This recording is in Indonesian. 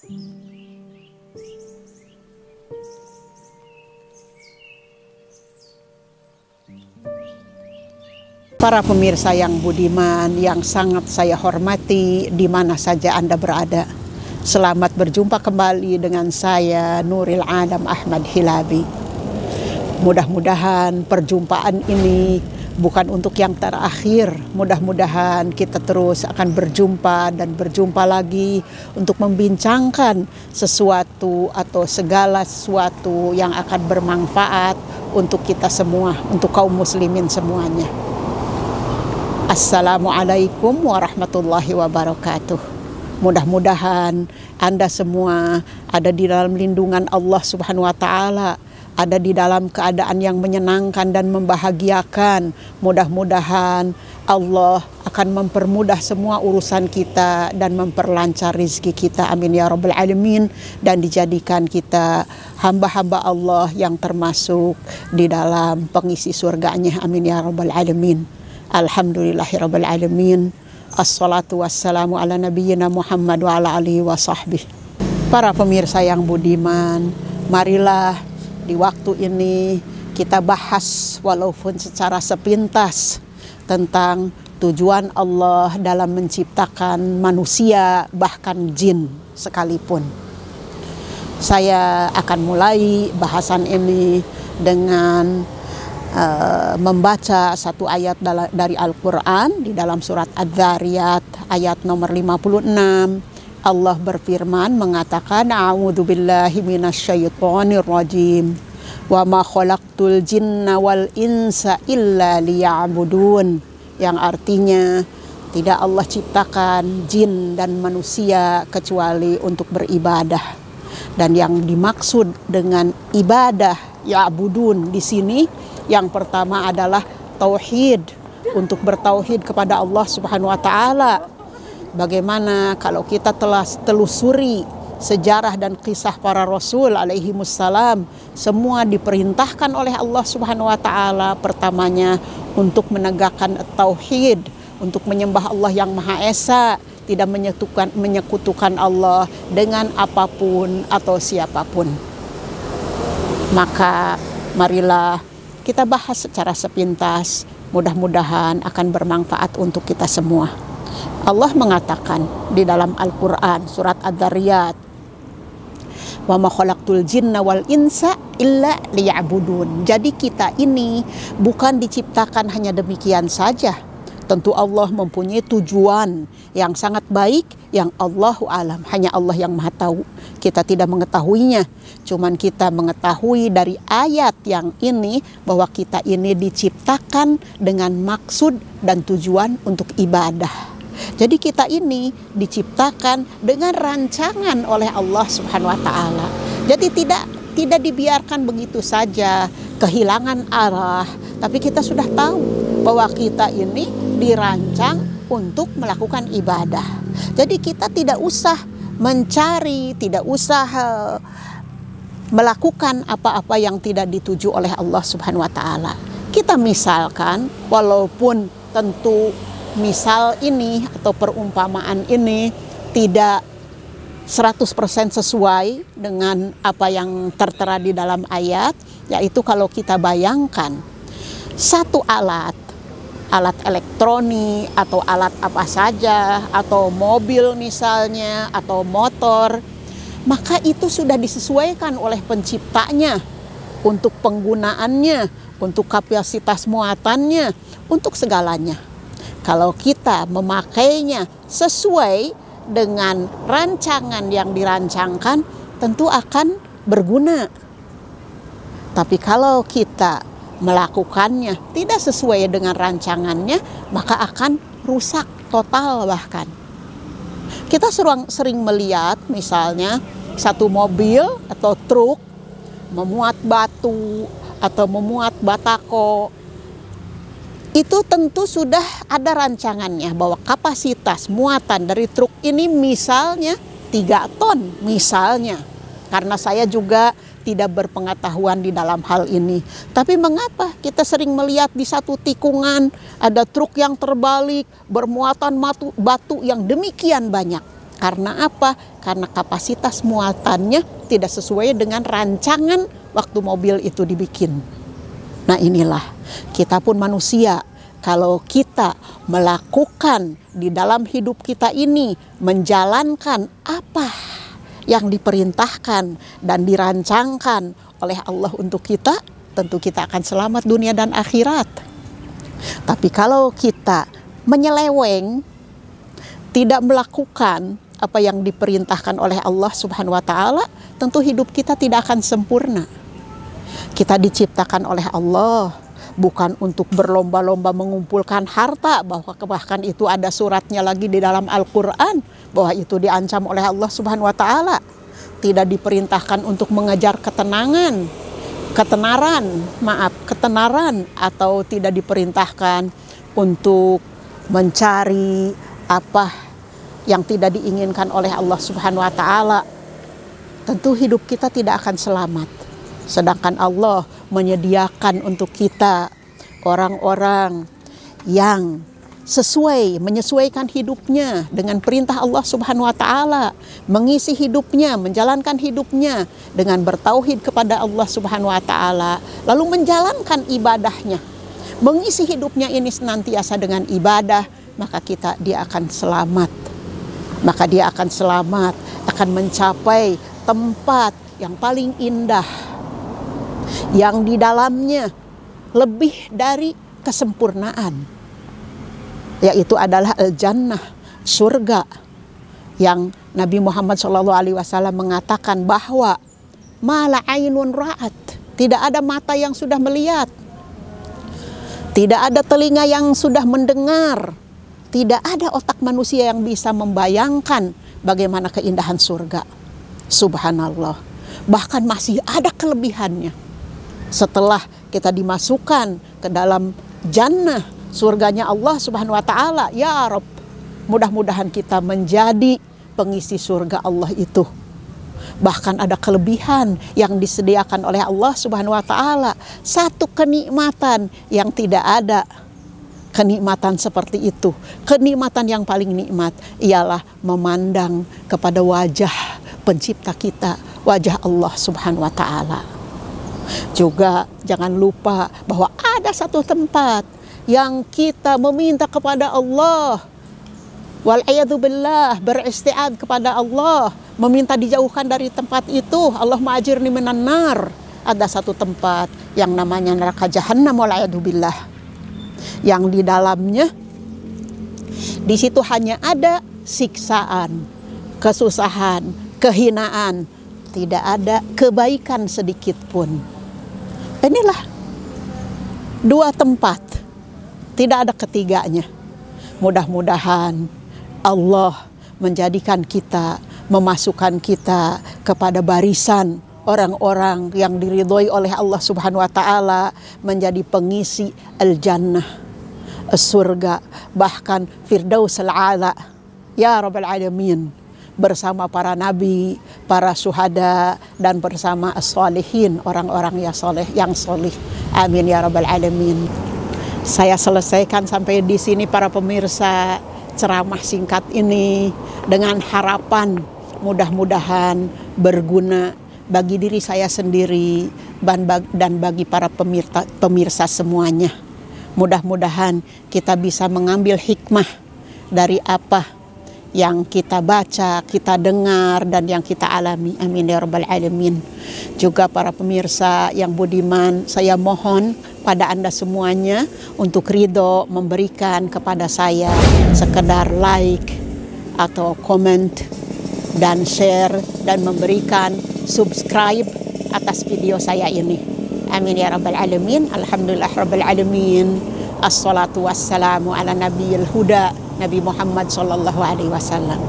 Para pemirsa yang budiman, yang sangat saya hormati di mana saja Anda berada. Selamat berjumpa kembali dengan saya Nuril Adam Ahmad Hilabi. Mudah-mudahan perjumpaan ini bukan untuk yang terakhir. Mudah-mudahan kita terus akan berjumpa dan berjumpa lagi untuk membincangkan sesuatu atau segala sesuatu yang akan bermanfaat untuk kita semua, untuk kaum muslimin semuanya. Assalamualaikum warahmatullahi wabarakatuh. Mudah-mudahan Anda semua ada di dalam lindungan Allah Subhanahu wa Ta'ala, ada di dalam keadaan yang menyenangkan dan membahagiakan. Mudah-mudahan Allah akan mempermudah semua urusan kita dan memperlancar rezeki kita. Amin ya rabbal alamin. Dan dijadikan kita hamba-hamba Allah yang termasuk di dalam pengisi surganya. Amin ya rabbal alamin. Alhamdulillahirabbil alamin. Assalatu wassalamu ala nabiyyina Muhammad wa ala alihi wa sahbihi. Para pemirsa yang budiman, marilah di waktu ini kita bahas walaupun secara sepintas tentang tujuan Allah dalam menciptakan manusia, bahkan jin sekalipun. Saya akan mulai bahasan ini dengan membaca satu ayat dari Al-Quran di dalam surat Adz-Dzariyat ayat nomor 56. Allah berfirman mengatakan, a'udzubillahi minasyaitonir rajim, wa ma khalaqtul jinna wal insa illa liya'budun, yang artinya tidak Allah ciptakan jin dan manusia kecuali untuk beribadah. Dan yang dimaksud dengan ibadah ya'budun di sini yang pertama adalah tauhid, untuk bertauhid kepada Allah Subhanahu wa Ta'ala. Bagaimana kalau kita telah telusuri sejarah dan kisah para rasul alaihi wassalam, semua diperintahkan oleh Allah Subhanahu wa Ta'ala pertamanya untuk menegakkan tauhid, untuk menyembah Allah yang Maha Esa, tidak menyekutukan Allah dengan apapun atau siapapun. Maka marilah kita bahas secara sepintas, mudah-mudahan akan bermanfaat untuk kita semua. Allah mengatakan di dalam Al-Quran surat Adz-Dzariyat, wa ma khalaqtul jinna wal insa illa liya'budun. Jadi kita ini bukan diciptakan hanya demikian saja. Tentu Allah mempunyai tujuan yang sangat baik yang Allahu alam, hanya Allah yang Maha tahu. Kita tidak mengetahuinya, cuman kita mengetahui dari ayat yang ini bahwa kita ini diciptakan dengan maksud dan tujuan untuk ibadah. Jadi kita ini diciptakan dengan rancangan oleh Allah Subhanahu wa Ta'ala. Jadi tidak dibiarkan begitu saja kehilangan arah, tapi kita sudah tahu bahwa kita ini dirancang untuk melakukan ibadah. Jadi kita tidak usah mencari, tidak usah melakukan apa-apa yang tidak dituju oleh Allah Subhanahu wa Ta'ala. Kita misalkan, walaupun tentu misal ini atau perumpamaan ini tidak 100% sesuai dengan apa yang tertera di dalam ayat, yaitu kalau kita bayangkan satu alat elektronik atau alat apa saja, atau mobil misalnya, atau motor, maka itu sudah disesuaikan oleh penciptanya untuk penggunaannya, untuk kapasitas muatannya, untuk segalanya. Kalau kita memakainya sesuai dengan rancangan yang dirancangkan, tentu akan berguna. Tapi kalau kita melakukannya tidak sesuai dengan rancangannya, maka akan rusak total. Bahkan kita sering melihat misalnya satu mobil atau truk memuat batu atau memuat batako, itu tentu sudah ada rancangannya bahwa kapasitas muatan dari truk ini misalnya 3 ton misalnya. Karena saya juga tidak berpengetahuan di dalam hal ini. Tapi mengapa kita sering melihat di satu tikungan ada truk yang terbalik bermuatan batu yang demikian banyak. Karena apa? Karena kapasitas muatannya tidak sesuai dengan rancangan waktu mobil itu dibikin. Nah inilah, kita pun manusia. Kalau kita melakukan di dalam hidup kita ini, menjalankan apa yang diperintahkan dan dirancangkan oleh Allah untuk kita, tentu kita akan selamat dunia dan akhirat. Tapi kalau kita menyeleweng, tidak melakukan apa yang diperintahkan oleh Allah Subhanahu wa Ta'ala, tentu hidup kita tidak akan sempurna. Kita diciptakan oleh Allah bukan untuk berlomba-lomba mengumpulkan harta, bahkan itu ada suratnya lagi di dalam Al-Quran bahwa itu diancam oleh Allah Subhanahu wa Ta'ala. Tidak diperintahkan untuk mengejar ketenaran, atau tidak diperintahkan untuk mencari apa yang tidak diinginkan oleh Allah Subhanahu wa Ta'ala. Tentu hidup kita tidak akan selamat. Sedangkan Allah menyediakan untuk kita orang-orang yang menyesuaikan hidupnya dengan perintah Allah Subhanahu wa Ta'ala, mengisi hidupnya, menjalankan hidupnya dengan bertauhid kepada Allah Subhanahu wa Ta'ala, lalu menjalankan ibadahnya, mengisi hidupnya ini senantiasa dengan ibadah, maka dia akan selamat. Maka dia akan selamat, akan mencapai tempat yang paling indah, yang di dalamnya lebih dari kesempurnaan, yaitu adalah al-jannah, surga, yang Nabi Muhammad SAW mengatakan bahwa mala ainun ra'at, tidak ada mata yang sudah melihat, tidak ada telinga yang sudah mendengar, tidak ada otak manusia yang bisa membayangkan bagaimana keindahan surga. Subhanallah. Bahkan masih ada kelebihannya. Setelah kita dimasukkan ke dalam jannah, surganya Allah Subhanahu wa Ta'ala, ya Rabb, mudah-mudahan kita menjadi pengisi surga Allah itu. Bahkan ada kelebihan yang disediakan oleh Allah Subhanahu wa Ta'ala. Satu kenikmatan yang tidak ada kenikmatan seperti itu. Kenikmatan yang paling nikmat ialah memandang kepada wajah pencipta kita, wajah Allah Subhanahu wa Ta'ala. Juga jangan lupa bahwa ada satu tempat yang kita meminta kepada Allah, wal'iyadzubillah, beristiad kepada Allah, meminta dijauhkan dari tempat itu. Allahumma ajirni minan nar. Ada satu tempat yang namanya neraka Jahannam, wal'iyadzubillah, yang di dalamnya di situ hanya ada siksaan, kesusahan, kehinaan, tidak ada kebaikan sedikit pun. Inilah dua tempat, tidak ada ketiganya. Mudah-mudahan Allah menjadikan kita, memasukkan kita kepada barisan orang-orang yang diridhoi oleh Allah Subhanahu wa Ta'ala, menjadi pengisi al-jannah, surga, bahkan Firdaus al-A'la, ya Rabbal Alamin, bersama para nabi, para syuhada, dan bersama as-salihin, orang-orang yang soleh. Amin ya Rabbal Alamin. Saya selesaikan sampai di sini para pemirsa ceramah singkat ini dengan harapan mudah-mudahan berguna bagi diri saya sendiri dan bagi para pemirsa semuanya. Mudah-mudahan kita bisa mengambil hikmah dari apa yang kita baca, kita dengar, dan yang kita alami. Amin ya Rabbal Alamin. Juga para pemirsa yang budiman, saya mohon pada Anda semuanya untuk ridho memberikan kepada saya sekedar like atau comment dan share dan memberikan subscribe atas video saya ini. Amin ya Rabbal Alamin. Alhamdulillah Rabbil Alamin. Assalatu wassalamu ala nabiyil huda Nabi Muhammad sallallahu alaihi wasallam.